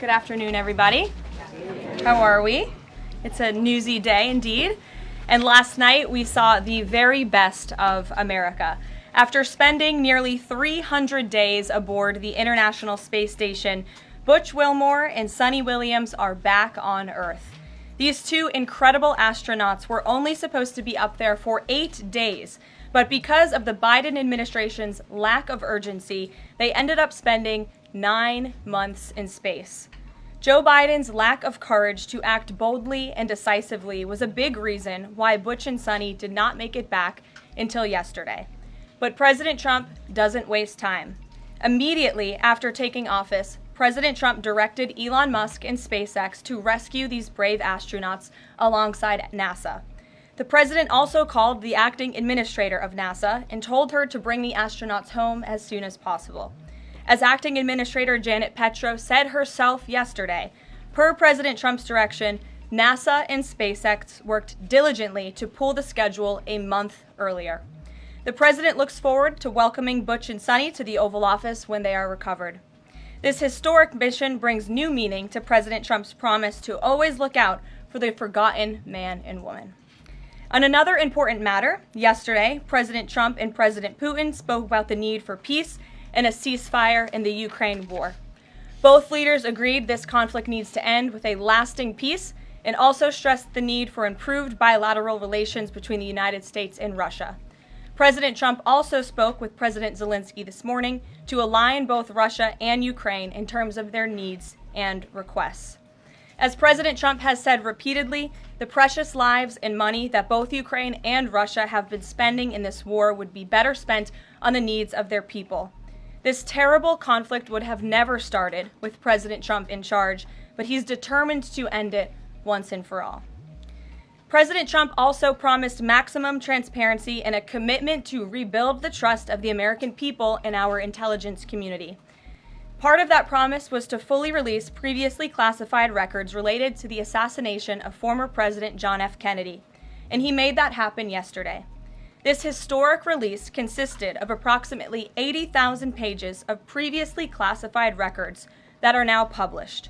Good afternoon, everybody. How are we? It's a newsy day indeed. And last night we saw the very best of America. After spending nearly 300 days aboard the International Space Station, Butch Wilmore and Suni Williams are back on Earth. These two incredible astronauts were only supposed to be up there for 8 days, but because of the Biden administration's lack of urgency, they ended up spending 9 months in space. Joe Biden's lack of courage to act boldly and decisively was a big reason why Butch and Suni did not make it back until yesterday. But President Trump doesn't waste time. Immediately after taking office, President Trump directed Elon Musk and SpaceX to rescue these brave astronauts alongside NASA. The president also called the acting administrator of NASA and told her to bring the astronauts home as soon as possible. As acting administrator Janet Petro said herself yesterday, per President Trump's direction, NASA and SpaceX worked diligently to pull the schedule a month earlier. The president looks forward to welcoming Butch and Suni to the Oval Office when they are recovered. This historic mission brings new meaning to President Trump's promise to always look out for the forgotten man and woman. On another important matter, yesterday, President Trump and President Putin spoke about the need for peace and a ceasefire in the Ukraine war. Both leaders agreed this conflict needs to end with a lasting peace and also stressed the need for improved bilateral relations between the United States and Russia. President Trump also spoke with President Zelensky this morning to align both Russia and Ukraine in terms of their needs and requests. As President Trump has said repeatedly, the precious lives and money that both Ukraine and Russia have been spending in this war would be better spent on the needs of their people. This terrible conflict would have never started with President Trump in charge, but he's determined to end it once and for all. President Trump also promised maximum transparency and a commitment to rebuild the trust of the American people in our intelligence community. Part of that promise was to fully release previously classified records related to the assassination of former President John F. Kennedy, and he made that happen yesterday. This historic release consisted of approximately 80,000 pages of previously classified records that are now published.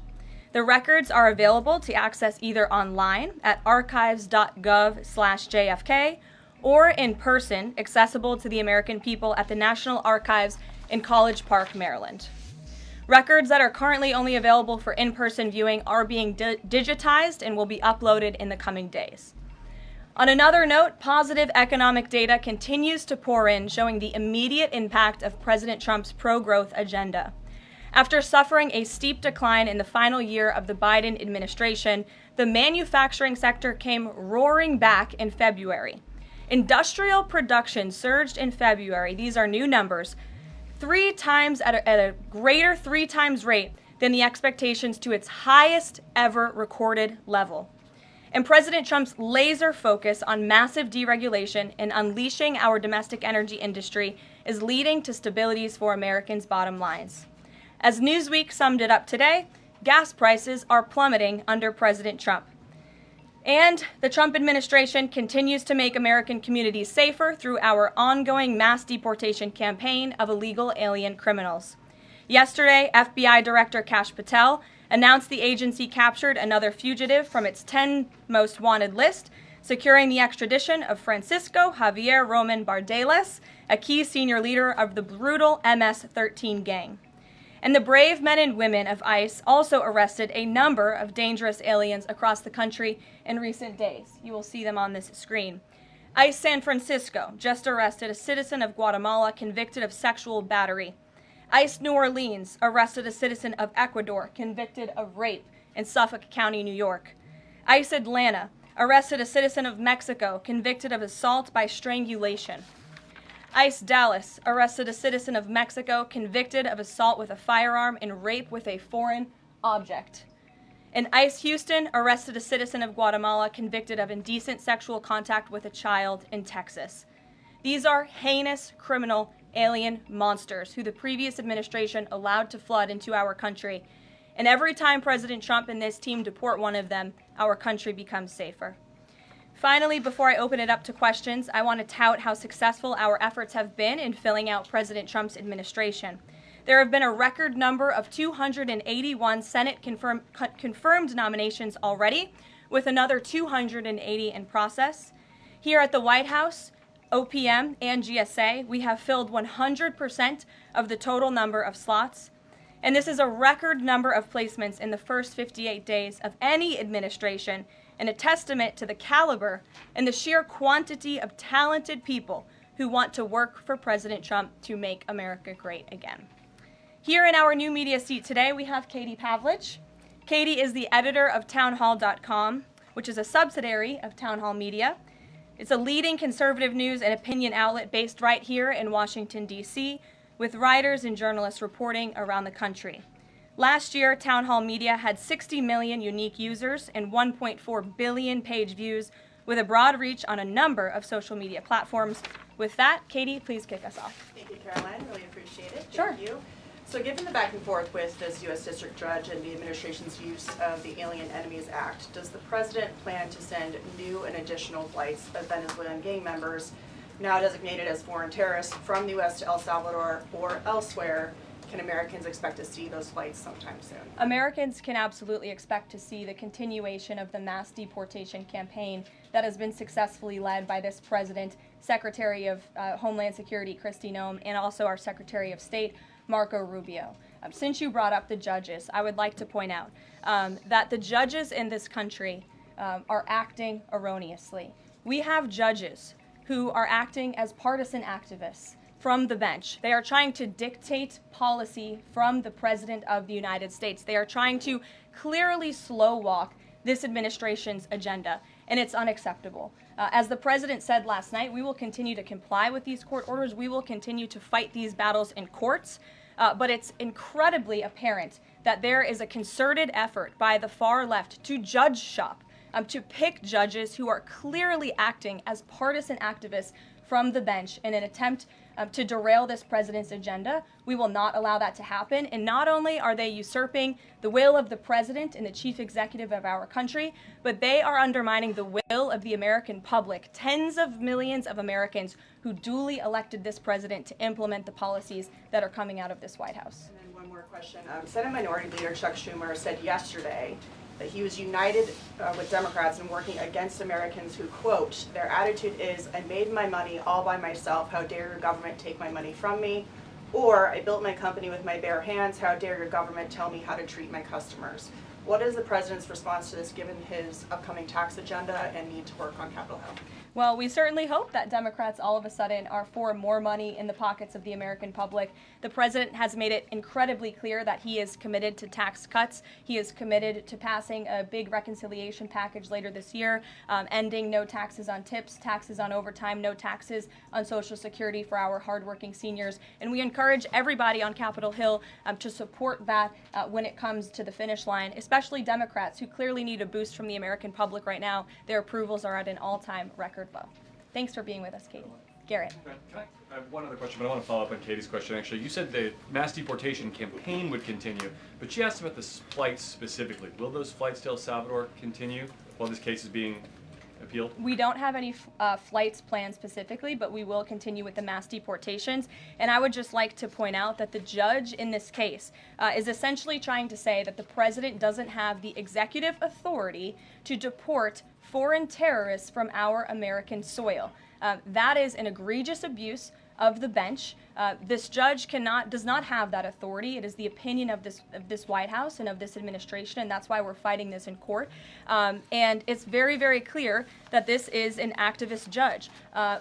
The records are available to access either online at archives.gov/JFK or in person, accessible to the American people at the National Archives in College Park, Maryland. Records that are currently only available for in-person viewing are being digitized and will be uploaded in the coming days. On another note, positive economic data continues to pour in, showing the immediate impact of President Trump's pro-growth agenda. After suffering a steep decline in the final year of the Biden administration, the manufacturing sector came roaring back in February. Industrial production surged in February, these are new numbers, 3 times at a greater 3 times rate than the expectations to its highest ever recorded level. And President Trump's laser focus on massive deregulation and unleashing our domestic energy industry is leading to stabilities for Americans' bottom lines. As Newsweek summed it up today, gas prices are plummeting under President Trump. And the Trump administration continues to make American communities safer through our ongoing mass deportation campaign of illegal alien criminals. Yesterday, FBI Director Kash Patel announced the agency captured another fugitive from its 10 most wanted list, securing the extradition of Francisco Javier Roman Bardeles, a key senior leader of the brutal MS-13 gang. And the brave men and women of ICE also arrested a number of dangerous aliens across the country in recent days. You will see them on this screen. ICE San Francisco just arrested a citizen of Guatemala convicted of sexual battery. ICE New Orleans arrested a citizen of Ecuador convicted of rape in Suffolk County, New York. ICE Atlanta arrested a citizen of Mexico convicted of assault by strangulation. ICE Dallas arrested a citizen of Mexico convicted of assault with a firearm and rape with a foreign object. And ICE Houston arrested a citizen of Guatemala convicted of indecent sexual contact with a child in Texas. These are heinous criminal alien monsters who the previous administration allowed to flood into our country. And every time President Trump and this team deport one of them, our country becomes safer. Finally, before I open it up to questions, I want to tout how successful our efforts have been in filling out President Trump's administration. There have been a record number of 281 Senate confirmed nominations already, with another 280 in process. Here at the White House, OPM and GSA, we have filled 100% of the total number of slots. And this is a record number of placements in the first 58 days of any administration, and a testament to the caliber and the sheer quantity of talented people who want to work for President Trump to make America great again. Here in our new media seat today, we have Katie Pavlich. Katie is the editor of townhall.com, which is a subsidiary of Town Hall Media. It's a leading conservative news and opinion outlet based right here in Washington, D.C., with writers and journalists reporting around the country. Last year, Town Hall Media had 60 million unique users and 1.4 billion page views, with a broad reach on a number of social media platforms. With that, Katie, please kick us off. Thank you, Karoline. Really appreciate it. Sure. Thank you. So given the back and forth with this U.S. District Judge and the administration's use of the Alien Enemies Act, does the President plan to send new and additional flights of Venezuelan gang members, now designated as foreign terrorists, from the U.S. to El Salvador or elsewhere? Can Americans expect to see those flights sometime soon? Americans can absolutely expect to see the continuation of the mass deportation campaign that has been successfully led by this president, Secretary of Homeland Security Kristi Noem, and also our Secretary of State, Marco Rubio. Since you brought up the judges, I would like to point out that the judges in this country are acting erroneously. We have judges who are acting as partisan activists from the bench. They are trying to dictate policy from the President of the United States. They are trying to clearly slow walk this administration's agenda, and it's unacceptable. As the President said last night, we will continue to comply with these court orders. We will continue to fight these battles in courts, but it's incredibly apparent that there is a concerted effort by the far left to judge shop, to pick judges who are clearly acting as partisan activists from the bench in an attempt to derail this president's agenda. We will not allow that to happen. And not only are they usurping the will of the president and the chief executive of our country, but they are undermining the will of the American public, tens of millions of Americans who duly elected this president to implement the policies that are coming out of this White House. And then one more question. Senate Minority Leader Chuck Schumer said yesterday that he was united with Democrats in working against Americans who, quote, their attitude is, I made my money all by myself, how dare your government take my money from me? Or, I built my company with my bare hands, how dare your government tell me how to treat my customers? What is the president's response to this, given his upcoming tax agenda and need to work on Capitol Hill? Well, we certainly hope that Democrats all of a sudden are for more money in the pockets of the American public. The president has made it incredibly clear that he is committed to tax cuts. He is committed to passing a big reconciliation package later this year, ending no taxes on tips, taxes on overtime, no taxes on Social Security for our hardworking seniors. And we encourage everybody on Capitol Hill to support that when it comes to the finish line, especially Democrats who clearly need a boost from the American public right now. Their approvals are at an all-time record low. Thanks for being with us, Katie. Garrett. I have one other question, but I want to follow up on Katie's question. Actually, you said the mass deportation campaign would continue, but she asked about the flights specifically. Will those flights to El Salvador continue while this case is being appealed? We don't have any flights planned specifically, but we will continue with the mass deportations. And I would just like to point out that the judge in this case is essentially trying to say that the president doesn't have the executive authority to deport foreign terrorists from our American soil. That is an egregious abuse of the bench. This judge does not have that authority. It is the opinion of this White House and of this administration, and that's why we're fighting this in court. And it's very, very clear that this is an activist judge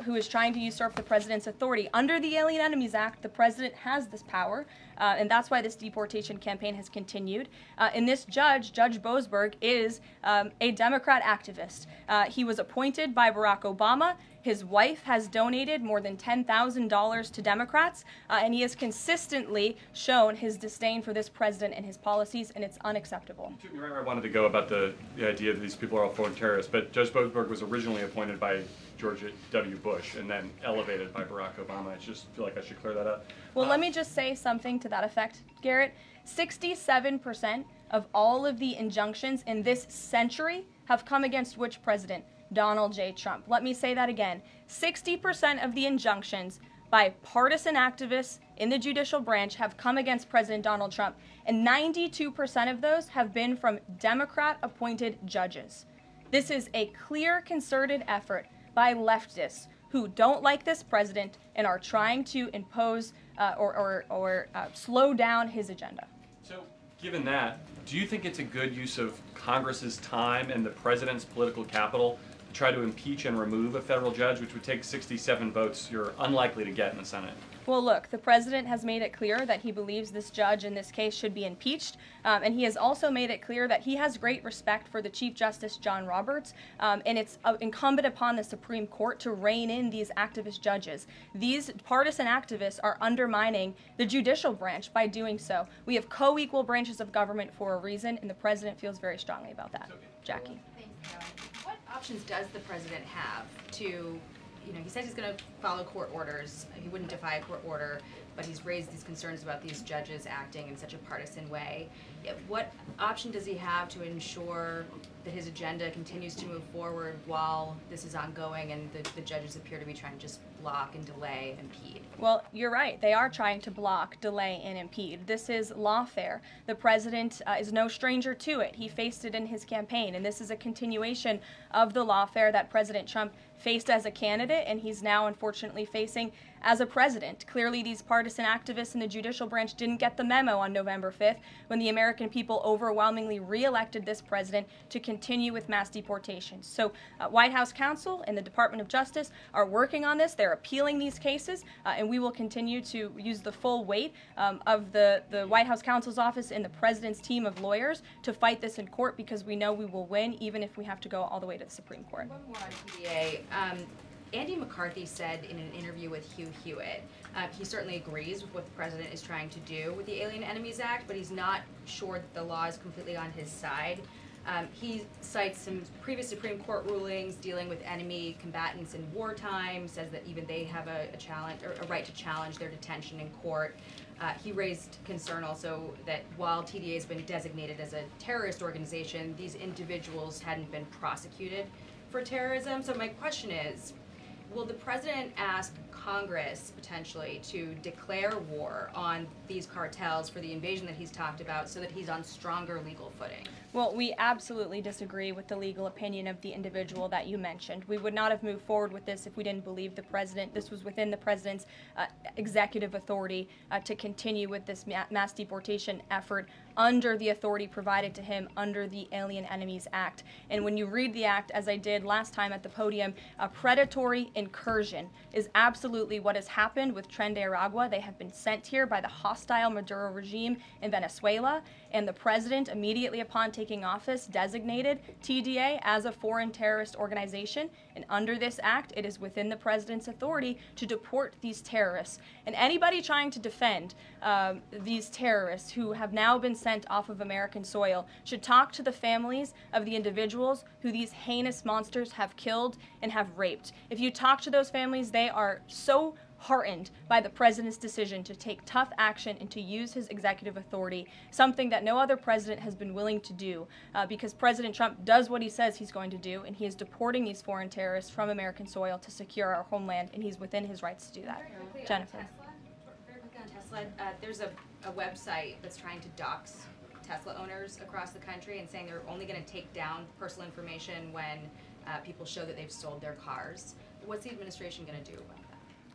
who is trying to usurp the president's authority. Under the Alien Enemies Act, the president has this power, and that's why this deportation campaign has continued. And this judge, Judge Boasberg, is a Democrat activist. He was appointed by Barack Obama. His wife has donated more than $10,000 to Democrats, and he has consistently shown his disdain for this president and his policies, and it's unacceptable. You took me right where I wanted to go about the idea that these people are all foreign terrorists, but Judge Boasberg was originally appointed by George W. Bush and then elevated by Barack Obama. I just feel like I should clear that up. Well, let me just say something to that effect, Garrett. 67% of all of the injunctions in this century have come against which president? Donald J. Trump. Let me say that again. 60% of the injunctions by partisan activists in the judicial branch have come against President Donald Trump, and 92% of those have been from Democrat-appointed judges. This is a clear, concerted effort by leftists who don't like this president and are trying to impose or slow down his agenda. So, given that, do you think it's a good use of Congress's time and the president's political capital to try to impeach and remove a federal judge, which would take 67 votes you're unlikely to get in the Senate? Well, look, the president has made it clear that he believes this judge in this case should be impeached, and he has also made it clear that he has great respect for the Chief Justice John Roberts, and it's incumbent upon the Supreme Court to rein in these activist judges. These partisan activists are undermining the judicial branch by doing so. We have co-equal branches of government for a reason, and the president feels very strongly about that. Jackie. Thanks, Caroline. What options does the president have to, he says he's going to follow court orders. He wouldn't defy a court order, but he's raised these concerns about these judges acting in such a partisan way. Yet what option does he have to ensure that his agenda continues to move forward while this is ongoing and the judges appear to be trying to just block and delay and impede? Well, you're right. They are trying to block, delay, and impede. This is lawfare. The president is no stranger to it. He faced it in his campaign, and this is a continuation of the lawfare that President Trump faced as a candidate, and he's now unfortunately facing as a president. Clearly, these partisan activists in the judicial branch didn't get the memo on November 5th when the American people overwhelmingly re-elected this president to continue with mass deportations. So White House counsel and the Department of Justice are working on this. They're appealing these cases, and we will continue to use the full weight of the White House counsel's office and the president's team of lawyers to fight this in court, because we know we will win even if we have to go all the way to the Supreme Court. One more on PDA. Andy McCarthy said in an interview with Hugh Hewitt, he certainly agrees with what the president is trying to do with the Alien Enemies Act, but he's not sure that the law is completely on his side. He cites some previous Supreme Court rulings dealing with enemy combatants in wartime, says that even they have a challenge or a right to challenge their detention in court. He raised concern also that while TDA has been designated as a terrorist organization, these individuals hadn't been prosecuted for terrorism. So my question is, will the president ask Congress potentially to declare war on these cartels for the invasion that he's talked about so that he's on stronger legal footing? Well, we absolutely disagree with the legal opinion of the individual that you mentioned. We would not have moved forward with this if we didn't believe the president. This was within the president's executive authority to continue with this mass deportation effort under the authority provided to him under the Alien Enemies Act. And when you read the act, as I did last time at the podium, a predatory incursion is absolutely what has happened with Tren de Aragua. They have been sent here by the hostile Maduro regime in Venezuela, and the president, immediately upon taking office, designated TDA as a foreign terrorist organization. And under this act, it is within the president's authority to deport these terrorists. And anybody trying to defend these terrorists who have now been sent off of American soil should talk to the families of the individuals who these heinous monsters have killed and have raped. If you talk to those families, they are so heartened by the president's decision to take tough action and to use his executive authority, something that no other president has been willing to do, because President Trump does what he says he's going to do, and he is deporting these foreign terrorists from American soil to secure our homeland, and he's within his rights to do that. Jennifer. Very quickly on Tesla, there's a website that's trying to dox Tesla owners across the country and saying they're only going to take down personal information when people show that they've sold their cars. What's the administration going to do about that?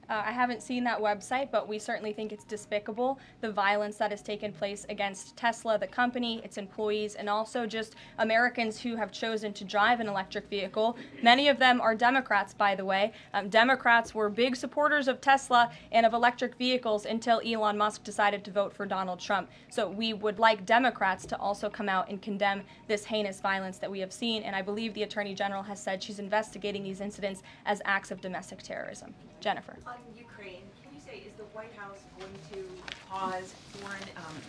I haven't seen that website, but we certainly think it's despicable, the violence that has taken place against Tesla, the company, its employees, and also just Americans who have chosen to drive an electric vehicle. Many of them are Democrats, by the way. Democrats were big supporters of Tesla and of electric vehicles until Elon Musk decided to vote for Donald Trump. So we would like Democrats to also come out and condemn this heinous violence that we have seen, and I believe the Attorney General has said she's investigating these incidents as acts of domestic terrorism. Jennifer. On Ukraine, can you say, is the White House going to pause foreign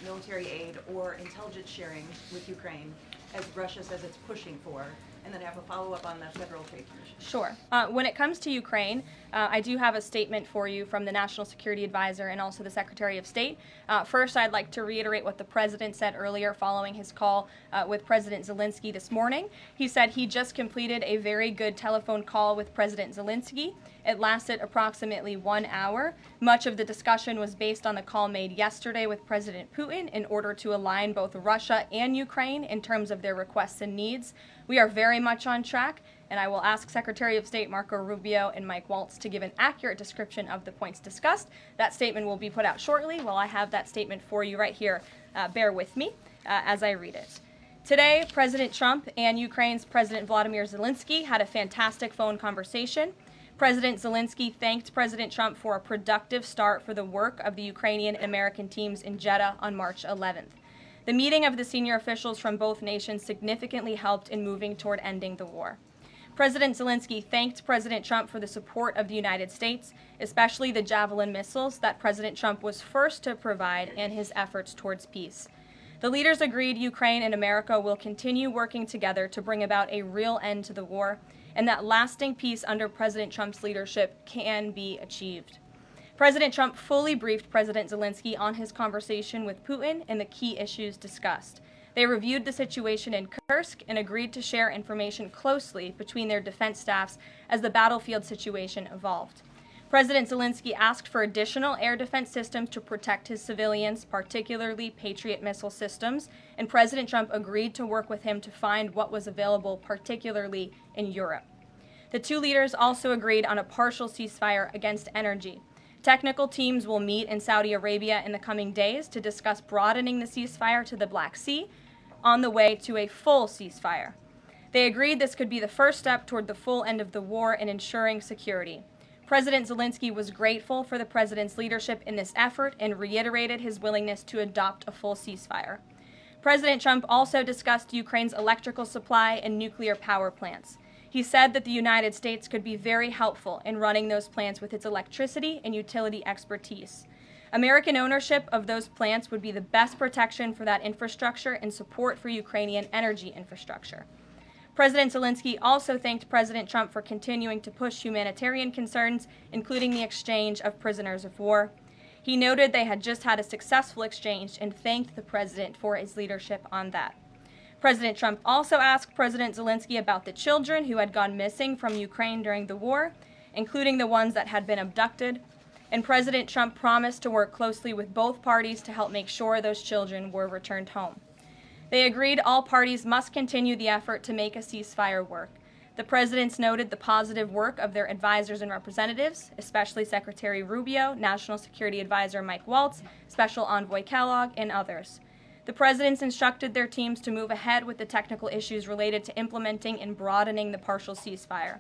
military aid or intelligence sharing with Ukraine as Russia says it's pushing for? And then I have a follow-up on the Federal Trade Commission. Sure. When it comes to Ukraine, I do have a statement for you from the National Security Advisor and also the Secretary of State. First, I'd like to reiterate what the President said earlier following his call with President Zelensky this morning. He said he just completed a very good telephone call with President Zelensky. It lasted approximately 1 hour. Much of the discussion was based on the call made yesterday with President Putin in order to align both Russia and Ukraine in terms of their requests and needs. We are very much on track, and I will ask Secretary of State Marco Rubio and Mike Waltz to give an accurate description of the points discussed. That statement will be put out shortly. Well, I have that statement for you right here. Bear with me as I read it. Today, President Trump and Ukraine's President Vladimir Zelensky had a fantastic phone conversation. President Zelensky thanked President Trump for a productive start for the work of the Ukrainian and American teams in Jeddah on March 11th. The meeting of the senior officials from both nations significantly helped in moving toward ending the war. President Zelensky thanked President Trump for the support of the United States, especially the Javelin missiles that President Trump was first to provide in his efforts towards peace. The leaders agreed Ukraine and America will continue working together to bring about a real end to the war, and that lasting peace under President Trump's leadership can be achieved. President Trump fully briefed President Zelensky on his conversation with Putin and the key issues discussed. They reviewed the situation in Kursk and agreed to share information closely between their defense staffs as the battlefield situation evolved. President Zelensky asked for additional air defense systems to protect his civilians, particularly Patriot missile systems, and President Trump agreed to work with him to find what was available, particularly in Europe. The two leaders also agreed on a partial ceasefire against energy. Technical teams will meet in Saudi Arabia in the coming days to discuss broadening the ceasefire to the Black Sea on the way to a full ceasefire. They agreed this could be the first step toward the full end of the war and ensuring security. President Zelensky was grateful for the president's leadership in this effort and reiterated his willingness to adopt a full ceasefire. President Trump also discussed Ukraine's electrical supply and nuclear power plants. He said that the United States could be very helpful in running those plants with its electricity and utility expertise. American ownership of those plants would be the best protection for that infrastructure and support for Ukrainian energy infrastructure. President Zelensky also thanked President Trump for continuing to push humanitarian concerns, including the exchange of prisoners of war. He noted they had just had a successful exchange and thanked the president for his leadership on that. President Trump also asked President Zelensky about the children who had gone missing from Ukraine during the war, including the ones that had been abducted, and President Trump promised to work closely with both parties to help make sure those children were returned home. They agreed all parties must continue the effort to make a ceasefire work. The presidents noted the positive work of their advisors and representatives, especially Secretary Rubio, National Security Advisor Mike Waltz, Special Envoy Kellogg, and others. The presidents instructed their teams to move ahead with the technical issues related to implementing and broadening the partial ceasefire.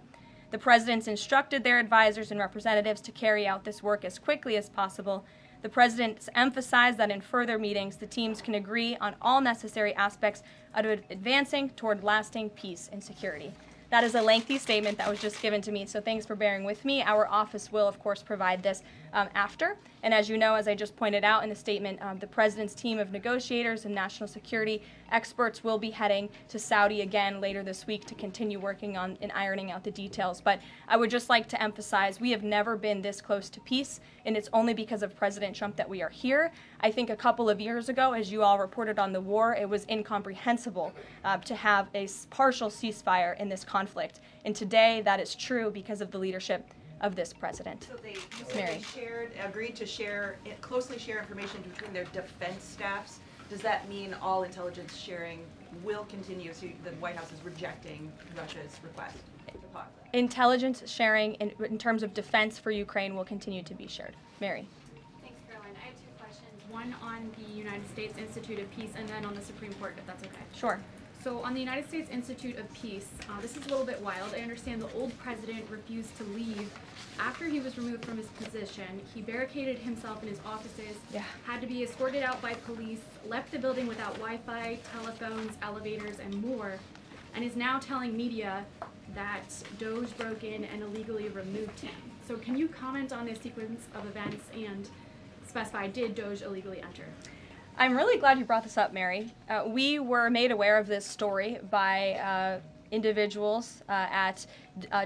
The presidents instructed their advisors and representatives to carry out this work as quickly as possible. The presidents emphasized that in further meetings, the teams can agree on all necessary aspects of advancing toward lasting peace and security. That is a lengthy statement that was just given to me, so thanks for bearing with me. Our office will, of course, provide this after. And as you know, as I just pointed out in the statement, the president's team of negotiators and national security experts will be heading to Saudi again later this week to continue working on and ironing out the details. But I would just like to emphasize we have never been this close to peace, and it's only because of President Trump that we are here. I think a couple of years ago, as you all reported on the war, it was incomprehensible to have a partial ceasefire in this conflict. And today, that is true because of the leadership of this president. So they Mary. agreed to closely share information between their defense staffs. Does that mean all intelligence sharing will continue? So the White House is rejecting Russia's request to pause that? Intelligence sharing in terms of defense for Ukraine will continue to be shared. Mary. Thanks, Karoline. I have two questions. One on the United States Institute of Peace and then on the Supreme Court, if that's okay. Sure. So on the United States Institute of Peace, this is a little bit wild. I understand the old president refused to leave after he was removed from his position. He barricaded himself in his offices, had to be escorted out by police, left the building without Wi-Fi, telephones, elevators, and more, and is now telling media that Doge broke in and illegally removed him. So can you comment on this sequence of events and specify, did Doge illegally enter? I'm really glad you brought this up, Mary. We were made aware of this story by individuals at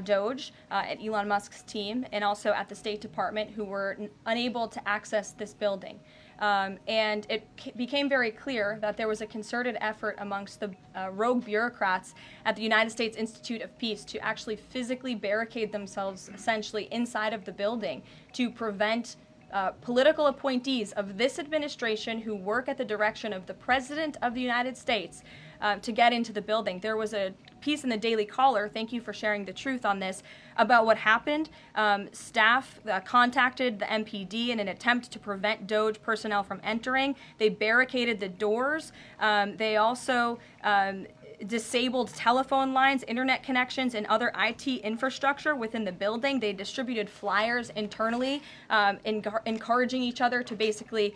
Doge, at Elon Musk's team, and also at the State Department who were unable to access this building. And it became very clear that there was a concerted effort amongst the rogue bureaucrats at the United States Institute of Peace to actually physically barricade themselves essentially inside of the building to prevent political appointees of this administration who work at the direction of the President of the United States to get into the building. There was a piece in the Daily Caller, thank you for sharing the truth on this, about what happened. Staff contacted the MPD in an attempt to prevent Doge personnel from entering. They barricaded the doors. They also disabled telephone lines, internet connections, and other IT infrastructure within the building. They distributed flyers internally, encouraging each other to basically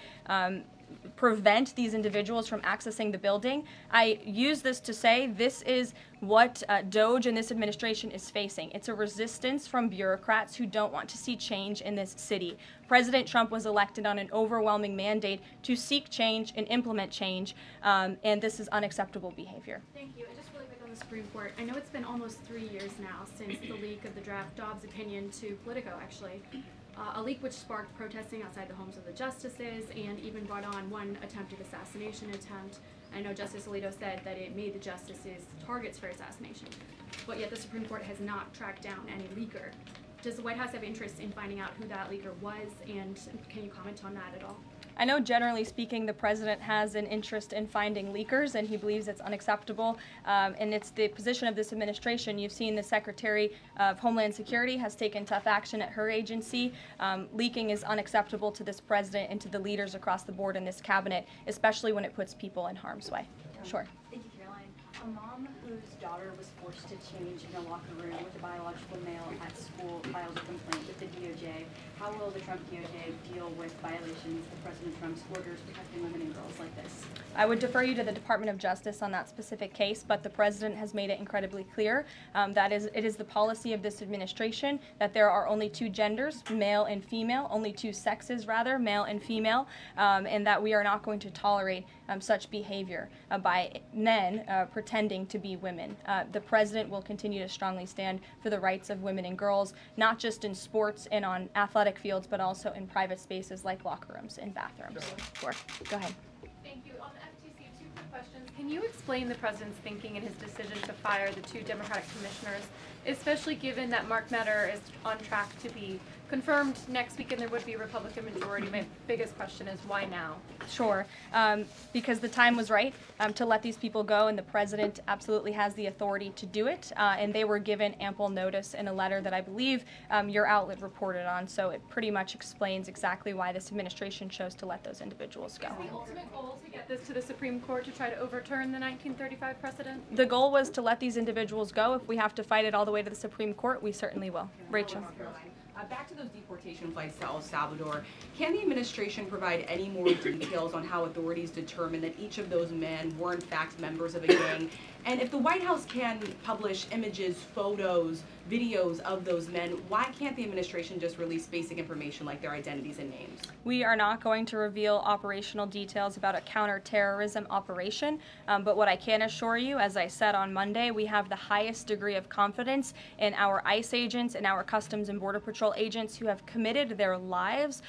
prevent these individuals from accessing the building. I use this to say this is what Doge and this administration is facing. It's a resistance from bureaucrats who don't want to see change in this city. President Trump was elected on an overwhelming mandate to seek change and implement change, and this is unacceptable behavior. Thank you. And just really quick on the Supreme Court, I know it's been almost 3 years now since the leak of the draft Dobbs opinion to Politico, actually. A leak which sparked protesting outside the homes of the justices and even brought on one attempted assassination attempt. I know Justice Alito said that it made the justices targets for assassination, but yet the Supreme Court has not tracked down any leaker. Does the White House have interest in finding out who that leaker was, and can you comment on that at all? I know generally speaking the president has an interest in finding leakers and he believes it's unacceptable, and it's the position of this administration. You've seen the Secretary of Homeland Security has taken tough action at her agency. Leaking is unacceptable to this president and to the leaders across the board in this cabinet, especially when it puts people in harm's way. Sure. Thank you, Caroline. A mom whose daughter was forced to change in a locker room with a biological male at school filed a complaint with the DOJ. How will the Trump DOJ deal with violations of President Trump's orders protecting women and girls like this? I would defer you to the Department of Justice on that specific case, but the president has made it incredibly clear that it is the policy of this administration that there are only two genders, male and female, only two sexes rather, male and female, and that we are not going to tolerate such behavior by men pretending to be women. The president will continue to strongly stand for the rights of women and girls, not just in sports and on athletic fields, but also in private spaces like locker rooms and bathrooms. Sure. Go ahead. Thank you. On the FTC, two quick questions. Can you explain the president's thinking in his decision to fire the two Democratic commissioners, especially given that Mark Meadow is on track to be confirmed next week and there would be a Republican majority? My biggest question is why now? Sure, because the time was right to let these people go, and the president absolutely has the authority to do it, and they were given ample notice in a letter that I believe your outlet reported on, so it pretty much explains exactly why this administration chose to let those individuals go. Is the ultimate goal to get this to the Supreme Court to try to overturn the 1935 precedent? The goal was to let these individuals go. If we have to fight it all the way to the Supreme Court, we certainly will. Rachel. Back to those deportation flights to El Salvador, can the administration provide any more details on how authorities determined that each of those men were in fact members of a gang? And if the White House can publish images, photos, videos of those men, why can't the administration just release basic information like their identities and names? We are not going to reveal operational details about a counterterrorism operation, but what I can assure you, as I said on Monday, we have the highest degree of confidence in our ICE agents and our Customs and Border Patrol agents who have committed their lives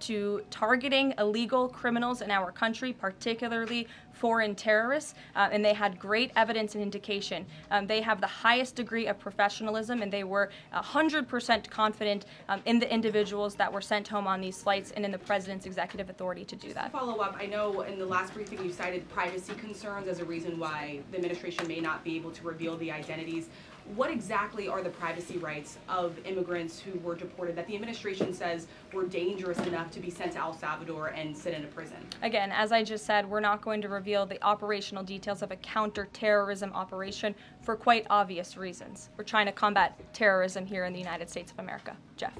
to targeting illegal criminals in our country, particularly foreign terrorists, and they had great evidence and indication. They have the highest degree of professionalism, and they were 100% confident in the individuals that were sent home on these flights and in the president's executive authority to do that. To follow up, I know in the last briefing you cited privacy concerns as a reason why the administration may not be able to reveal the identities. What exactly are the privacy rights of immigrants who were deported that the administration says were dangerous enough to be sent to El Salvador and sit in a prison? Again, as I just said, we're not going to reveal the operational details of a counterterrorism operation for quite obvious reasons. We're trying to combat terrorism here in the United States of America. Jeff.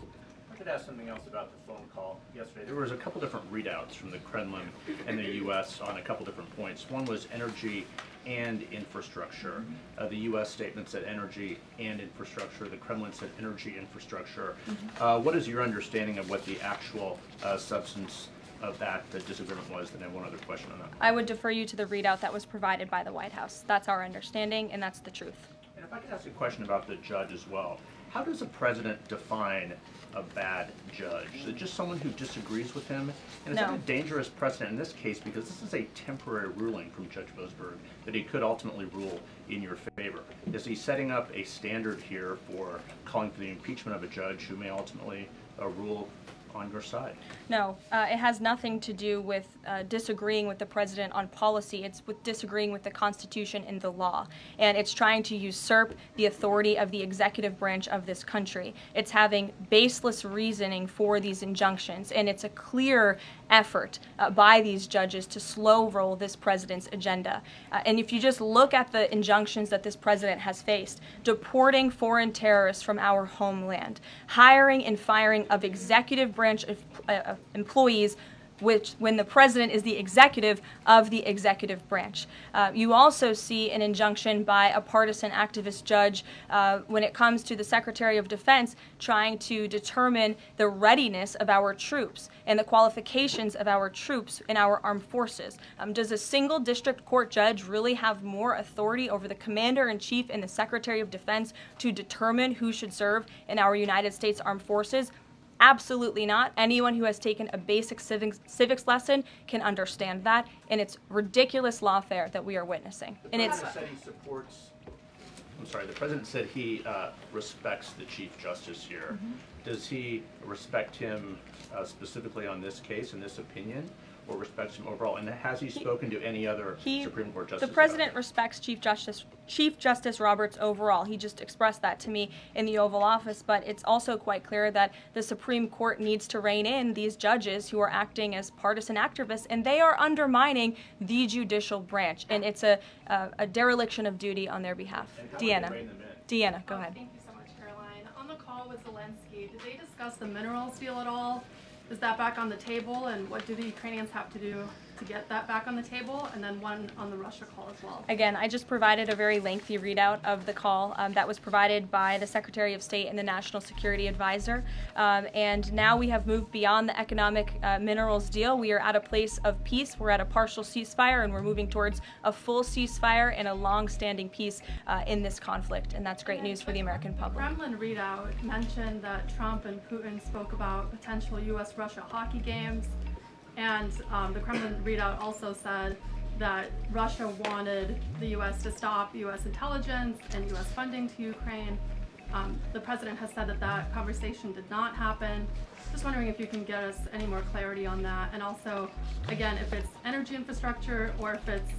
I could ask something else about the phone call yesterday. There was a couple different readouts from the Kremlin and the U.S. on a couple different points. One was energy and infrastructure. The U.S. statement said energy and infrastructure. The Kremlin said energy infrastructure. What is your understanding of what the actual substance of that disagreement was, then I have one other question on that. I would defer you to the readout that was provided by the White House. That's our understanding, and that's the truth. And if I could ask a question about the judge as well. How does a president define a bad judge? Is it just someone who disagrees with him? And is that a dangerous precedent in this case, because this is a temporary ruling from Judge Boasberg that he could ultimately rule in your favor? Is he setting up a standard here for calling for the impeachment of a judge who may ultimately rule on your side? No, it has nothing to do with disagreeing with the president on policy. It's with disagreeing with the Constitution and the law. And it's trying to usurp the authority of the executive branch of this country. It's having baseless reasoning for these injunctions. And it's a clear effort by these judges to slow roll this president's agenda. And if you just look at the injunctions that this president has faced, deporting foreign terrorists from our homeland, hiring and firing of executive branch of employees, which when the president is the executive of the executive branch. You also see an injunction by a partisan activist judge when it comes to the Secretary of Defense trying to determine the readiness of our troops and the qualifications of our troops in our armed forces. Does a single district court judge really have more authority over the Commander-in-Chief and the Secretary of Defense to determine who should serve in our United States Armed Forces? Absolutely not. Anyone who has taken a basic civics lesson can understand that, and it's ridiculous lawfare that we are witnessing. The president said he supports. I'm sorry. The president said he respects the Chief Justice here. Mm-hmm. Does he respect him specifically on this case and this opinion, or respects him overall? And has he spoken to any other Supreme Court justice? The president respects Chief Justice Roberts overall. He just expressed that to me in the Oval Office, but it's also quite clear that the Supreme Court needs to rein in these judges who are acting as partisan activists, and they are undermining the judicial branch, and it's a dereliction of duty on their behalf. Deanna, go ahead. Thank you so much, Caroline. On the call with Zelensky, did they discuss the minerals deal at all? Is that back on the table, and what do the Ukrainians have to do to get that back on the table? And then one on the Russia call as well. Again, I just provided a very lengthy readout of the call that was provided by the Secretary of State and the National Security Advisor. And now we have moved beyond the economic minerals deal. We are at a place of peace. We're at a partial ceasefire, and we're moving towards a full ceasefire and a long-standing peace in this conflict. And that's great news for the American public. The Kremlin readout mentioned that Trump and Putin spoke about potential U.S.-Russia hockey games. And the Kremlin readout also said that Russia wanted the U.S. to stop U.S. intelligence and U.S. funding to Ukraine. The president has said that that conversation did not happen. Just wondering if you can get us any more clarity on that. And also, again, if it's energy infrastructure or if it's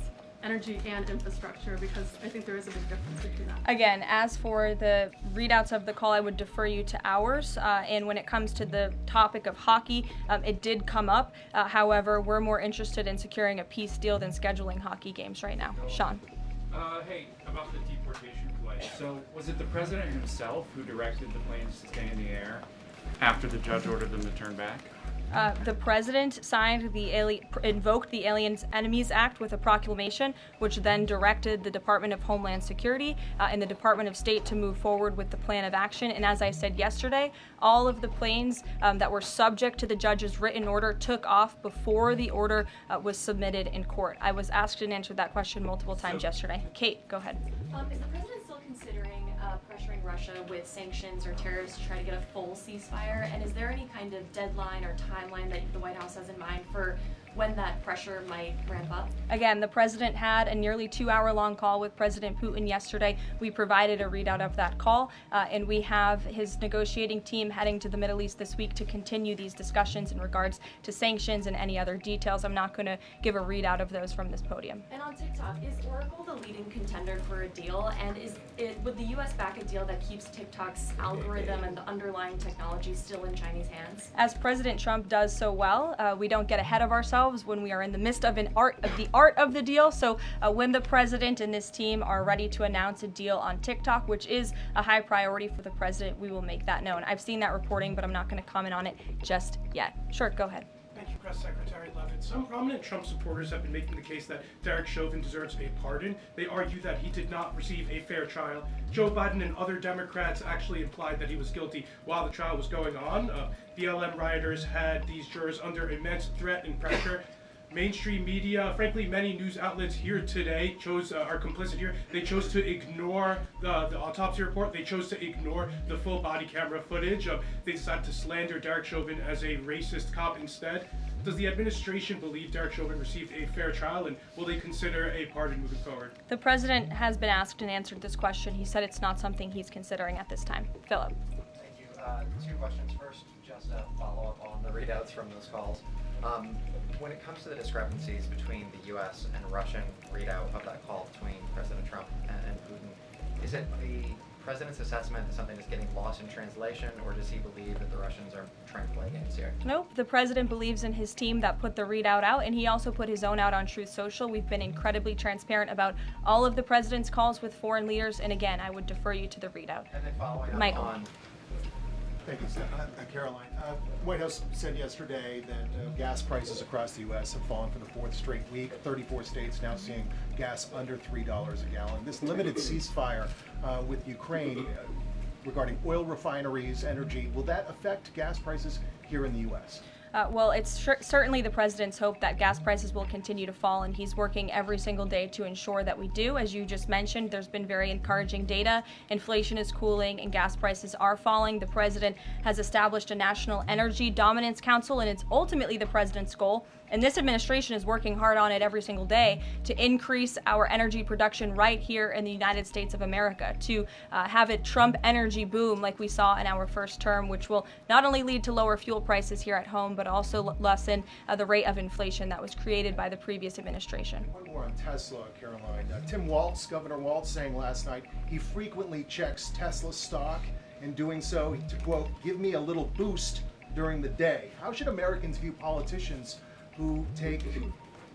energy and infrastructure, because I think there is a big difference between that. Again, as for the readouts of the call, I would defer you to ours. And when it comes to the topic of hockey, it did come up. However, we're more interested in securing a peace deal than scheduling hockey games right now. Sean. Hey, about the deportation flight. So was it the president himself who directed the planes to stay in the air after the judge ordered them to turn back? The president signed invoked the Aliens Enemies Act with a proclamation, which then directed the Department of Homeland Security and the Department of State to move forward with the plan of action. And as I said yesterday, all of the planes that were subject to the judge's written order took off before the order was submitted in court. I was asked and answered that question multiple times yesterday. Kate, go ahead. Is the president still considering pressuring Russia with sanctions or tariffs to try to get a full ceasefire? And is there any kind of deadline or timeline that the White House has in mind for when that pressure might ramp up? Again, the president had a nearly 2-hour-long call with President Putin yesterday. We provided a readout of that call, and we have his negotiating team heading to the Middle East this week to continue these discussions in regards to sanctions and any other details. I'm not going to give a readout of those from this podium. And on TikTok, is Oracle the leading contender for a deal? And would the U.S. back a deal that keeps TikTok's algorithm and the underlying technology still in Chinese hands? As President Trump does so well, we don't get ahead of ourselves when we are in the midst of the art of the deal. So when the president and this team are ready to announce a deal on TikTok, which is a high priority for the president, we will make that known. I've seen that reporting, but I'm not going to comment on it just yet. Sure, go ahead. Thank you. Press Secretary Leavitt. Some prominent Trump supporters have been making the case that Derek Chauvin deserves a pardon. They argue that he did not receive a fair trial. Joe Biden and other Democrats actually implied that he was guilty while the trial was going on. BLM rioters had these jurors under immense threat and pressure. Mainstream media, frankly, many news outlets here today are complicit here. They chose to ignore the autopsy report. They chose to ignore the full body camera footage. They decided to slander Derek Chauvin as a racist cop instead. Does the administration believe Derek Chauvin received a fair trial, and will they consider a pardon moving forward? The president has been asked and answered this question. He said it's not something he's considering at this time. Philip. Thank you. Two questions. First, just a follow-up on the readouts from those calls. When it comes to the discrepancies between the U.S. and Russian readout of that call between President Trump and Putin, is it the president's assessment that something is getting lost in translation, or does he believe that the Russians are trying to play games here? Nope. The president believes in his team that put the readout out, and he also put his own out on Truth Social. We've been incredibly transparent about all of the president's calls with foreign leaders, and again, I would defer you to the readout. And then following up Michael. on... Thank you, Karoline. White House said yesterday that gas prices across the U.S. have fallen for the fourth straight week. 34 states now seeing gas under $3 a gallon. This limited ceasefire with Ukraine regarding oil refineries, energy, will that affect gas prices here in the U.S.? Well, it's certainly the president's hope that gas prices will continue to fall, and he's working every single day to ensure that we do. As you just mentioned, there's been very encouraging data. Inflation is cooling and gas prices are falling. The president has established a National Energy Dominance Council, and it's ultimately the president's goal. And this administration is working hard on it every single day to increase our energy production right here in the United States of America, to have a Trump energy boom like we saw in our first term, which will not only lead to lower fuel prices here at home, but also lessen the rate of inflation that was created by the previous administration. One more on Tesla, Caroline. Tim Walz, Governor Walz, saying last night he frequently checks Tesla stock. In doing so, to quote, give me a little boost during the day. How should Americans view politicians who take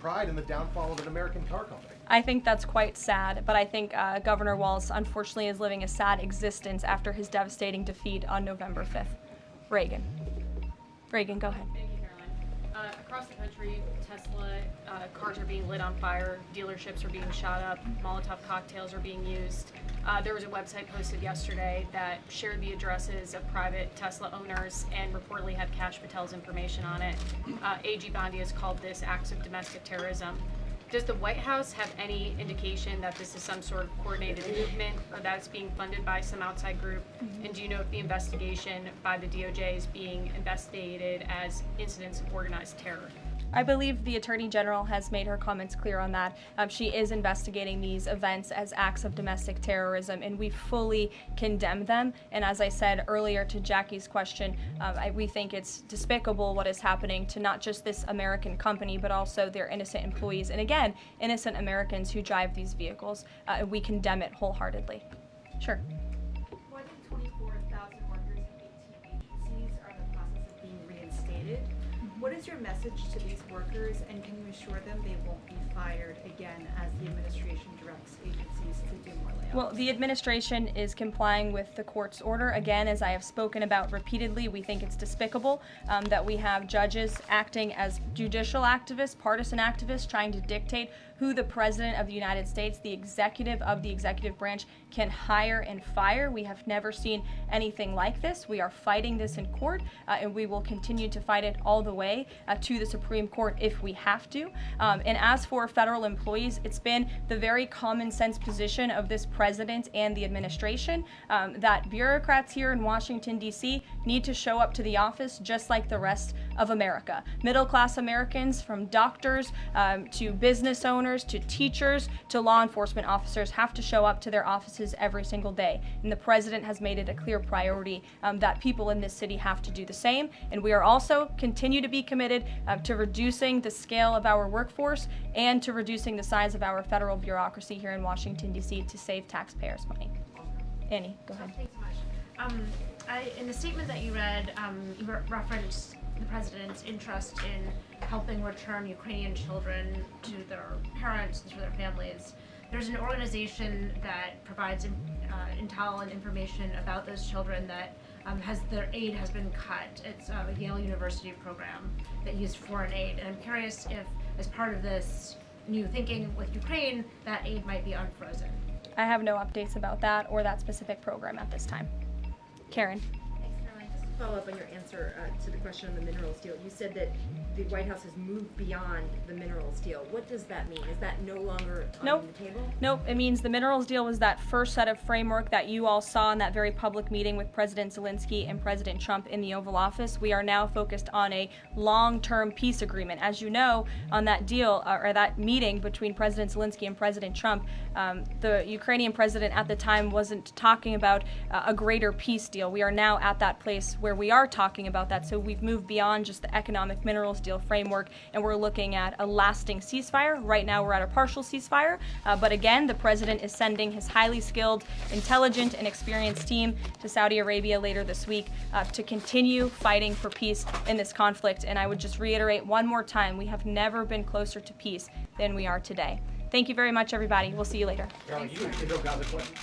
pride in the downfall of an American car company? I think that's quite sad, but I think Governor Walz unfortunately is living a sad existence after his devastating defeat on November 5th. Reagan, go ahead. Thank you, Caroline. Across the country, Tesla cars are being lit on fire, dealerships are being shot up, Molotov cocktails are being used. There was a website posted yesterday that shared the addresses of private Tesla owners and reportedly had Kash Patel's information on it. AG Bondi has called this acts of domestic terrorism. Does the White House have any indication that this is some sort of coordinated movement or that it's being funded by some outside group? And do you know if the investigation by the DOJ is being investigated as incidents of organized terror? I believe the Attorney General has made her comments clear on that. She is investigating these events as acts of domestic terrorism, and we fully condemn them. And as I said earlier to Jackie's question, we think it's despicable what is happening to not just this American company, but also their innocent employees. And again, innocent Americans who drive these vehicles. We condemn it wholeheartedly. Sure. More than 24,000 workers in 18 agencies are in the process of being reinstated. What is your message to these workers, and can you assure them they won't be fired again as the administration directs agencies to do more layoffs? Well, the administration is complying with the court's order. Again, as I have spoken about repeatedly, we think it's despicable that we have judges acting as judicial activists, partisan activists, trying to dictate who the President of the United States, the executive of the executive branch, can hire and fire. We have never seen anything like this. We are fighting this in court, and we will continue to fight it all the way to the Supreme Court if we have to. And as for federal employees, it's been the very common sense position of this president and the administration that bureaucrats here in Washington, D.C. need to show up to the office just like the rest of America. Middle-class Americans, from doctors to business owners, to teachers, to law enforcement officers, have to show up to their offices every single day. And the president has made it a clear priority that people in this city have to do the same. And we are also continue to be committed to reducing the scale of our workforce and to reducing the size of our federal bureaucracy here in Washington, D.C. to save taxpayers' money. Annie, go ahead. Thanks so much. In the statement that you read, you referenced the president's interest in helping return Ukrainian children to their parents and to their families. There's an organization that provides intel and information about those children that their aid has been cut. It's a Yale University program that used foreign aid, and I'm curious if, as part of this new thinking with Ukraine, that aid might be unfrozen. I have no updates about that or that specific program at this time. Karen. Thanks, Caroline. Just to follow up on your answer to the question on the minerals deal, you said that the White House has moved beyond the minerals deal. What does that mean? Is that no longer on the table? Nope. It means the minerals deal was that first set of framework that you all saw in that very public meeting with President Zelensky and President Trump in the Oval Office. We are now focused on a long-term peace agreement. As you know, on that deal, or that meeting between President Zelensky and President Trump, the Ukrainian president at the time wasn't talking about a greater peace deal. We are now at that place where we are talking about that. So we've moved beyond just the economic minerals deal framework, and we're looking at a lasting ceasefire. Right now we're at a partial ceasefire, but again, the president is sending his highly skilled, intelligent, and experienced team to Saudi Arabia later this week to continue fighting for peace in this conflict. And I would just reiterate one more time, we have never been closer to peace than we are today. Thank you very much, everybody. We'll see you later. Carol, you don't got the question.